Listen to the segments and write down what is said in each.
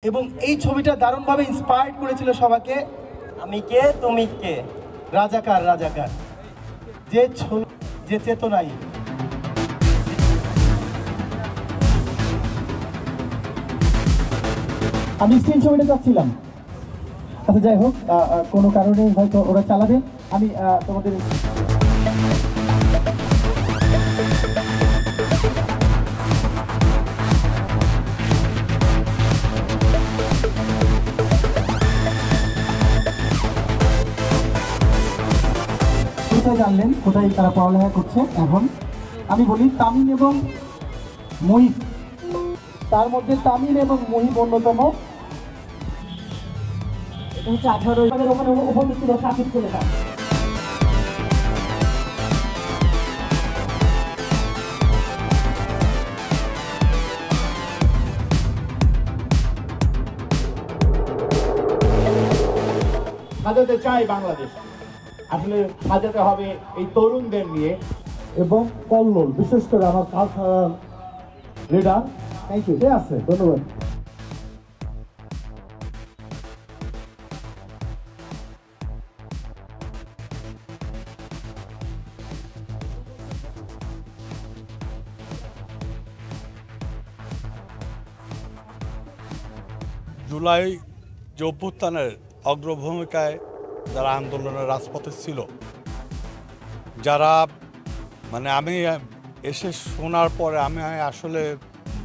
এবং এই ছবিটা দারুণভাবে ইন্সপায়ার্ড করেছিল সবাইকে। আমি কে তুমি কে, রাজাকার রাজাকার, যে চেতনাই। আমি স্ক্রিন ছবিটা চাচ্ছিলাম, আচ্ছা যাই হোক, কোনো কারণে হয়তো ওরা চালাবে। আমি তোমাদের জানলেন কোথায় তারা পড়ালেখা করছে। এখন আমি বলি তামিম এবং মহিব, তার মধ্যে তামিম এবং মহিব অন্যতম। এটা হচ্ছে 18 ওখানে উপস্থিত ছিল সাকিব চলে যান। সাজাতে চাই বাংলাদেশ, আসলে সাজাতে হবে এই তরুণদের নিয়ে এবং কল্লোল, বিশেষ করে আমার কালচারাল লিডার থ্যাংক ইউ আছে, ধন্যবাদ। জুলাই যে অভ্যুত্থানের অগ্রভূমিকায় যারা আন্দোলনের রাজপথে ছিল, যারা মানে আমি এসে শোনার পরে আমি আসলে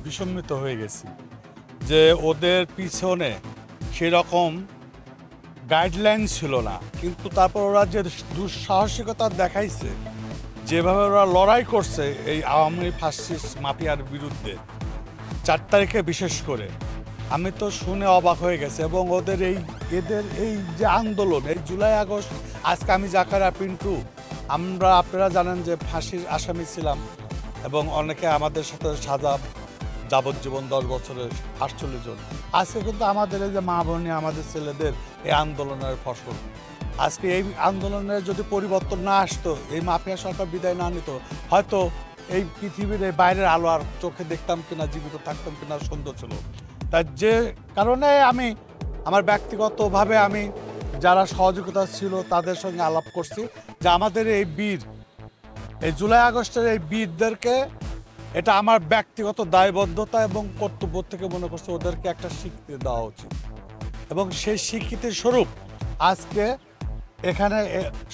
বিস্মিত হয়ে গেছি যে ওদের পিছনে সেরকম গাইডলাইন ছিল না, কিন্তু তারপর ওরা যে দুঃসাহসিকতা দেখাইছে, যেভাবে ওরা লড়াই করছে এই আওয়ামী ফ্যাসিস্ট মাফিয়ার বিরুদ্ধে 4 তারিখে বিশেষ করে, আমি তো শুনে অবাক হয়ে গেছে। এবং এদের এই যে আন্দোলন, এই জুলাই আগস্ট, আজকে আমি জাকারা পিন্টু, আপনারা জানেন যে ফাঁসির আসামি ছিলাম এবং অনেকে আমাদের সাথে সাজা যাবজ্জীবন 10 বছরের 48 জন। আজকে কিন্তু আমাদের এই যে মা বোনি, আমাদের ছেলেদের এই আন্দোলনের ফসল। আজকে এই আন্দোলনের যদি পরিবর্তন না আসতো, এই মাফিয়া সরকার বিদায় না নিত, হয়তো এই পৃথিবীর এই বাইরের আলো আর চোখে দেখতাম কিনা, জীবিত থাকতাম কিনা সন্দেহ ছিল। তাই যে কারণে আমি আমার ব্যক্তিগতভাবে আমি যারা সহযোগিতা ছিল তাদের সঙ্গে আলাপ করছি যে আমাদের এই বীর, এই জুলাই আগস্টের এই বীরদেরকে, এটা আমার ব্যক্তিগত দায়বদ্ধতা এবং কর্তব্য থেকে মনে করছে ওদেরকে একটা স্বীকৃতি দেওয়া উচিত। এবং সেই স্বীকৃতির স্বরূপ আজকে এখানে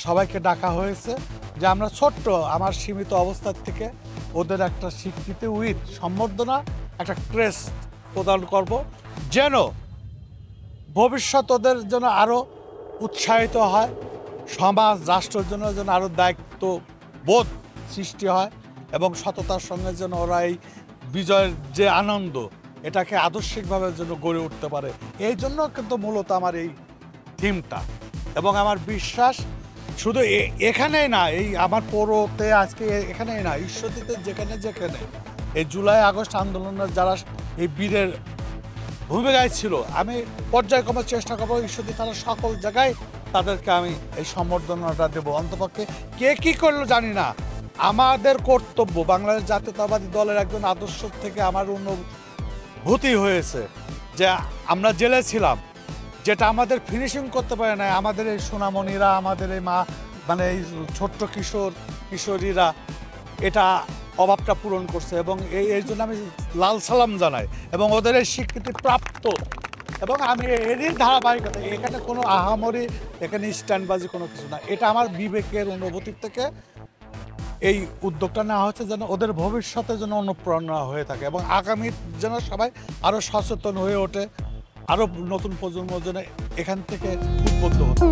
সবাইকে ডাকা হয়েছে যে আমরা ছোট্ট আমার সীমিত অবস্থার থেকে ওদের একটা স্বীকৃতি উইথ সম্বর্ধনা, একটা ক্রেস্ট প্রদান করব, যেন ভবিষ্যৎ ওদের যেন আরও উৎসাহিত হয়, সমাজ রাষ্ট্রের জন্য যেন আরও দায়িত্ববোধ সৃষ্টি হয় এবং সততার সঙ্গে যেন ওরা এই বিজয়ের যে আনন্দ, এটাকে আদর্শিকভাবে যেন গড়ে উঠতে পারে। এই জন্য কিন্তু মূলত আমার এই থিমটা। এবং আমার বিশ্বাস শুধু এখানেই না, এই আমার পৌরতে আজকে এখানেই না, ঈশ্বরদীতে যেখানে যেখানে এই জুলাই আগস্ট আন্দোলনের যারা এই বীরের ভূমিকায় ছিল, আমি পর্যায়ক্রমে চেষ্টা করবো ঈশ্বরদী তারা সকল জায়গায় তাদেরকে আমি এই সম্বর্ধনাটা দেবো। অন্তপক্ষে কে কী করলো জানি না, আমাদের কর্তব্য, বাংলাদেশ জাতীয়তাবাদী দলের একজন আদর্শ থেকে আমার অনুভূতি হয়েছে যে আমরা জেলে ছিলাম, যেটা আমাদের ফিনিশিং করতে পারে না, আমাদের এই সোনামণিরা, আমাদের এই মানে এই ছোট্ট কিশোরীরা এটা অভাবটা পূরণ করছে। এবং এই জন্য আমি লাল সালাম জানাই এবং ওদের এই স্বীকৃতি প্রাপ্ত। এবং আমি এরই ধারাবাহিকতা, এখানে কোনো আহামরি, এখানে স্ট্যান্ডবাজি কোনো কিছু না, এটা আমার বিবেকের অনুভূতি থেকে এই উদ্যোগটা নেওয়া হচ্ছে যেন ওদের ভবিষ্যতে যেন অনুপ্রেরণা হয়ে থাকে এবং আগামী যেন সবাই আরও সচেতন হয়ে ওঠে, আরও নতুন প্রজন্ম যেন এখান থেকে উদ্বুদ্ধ হতে।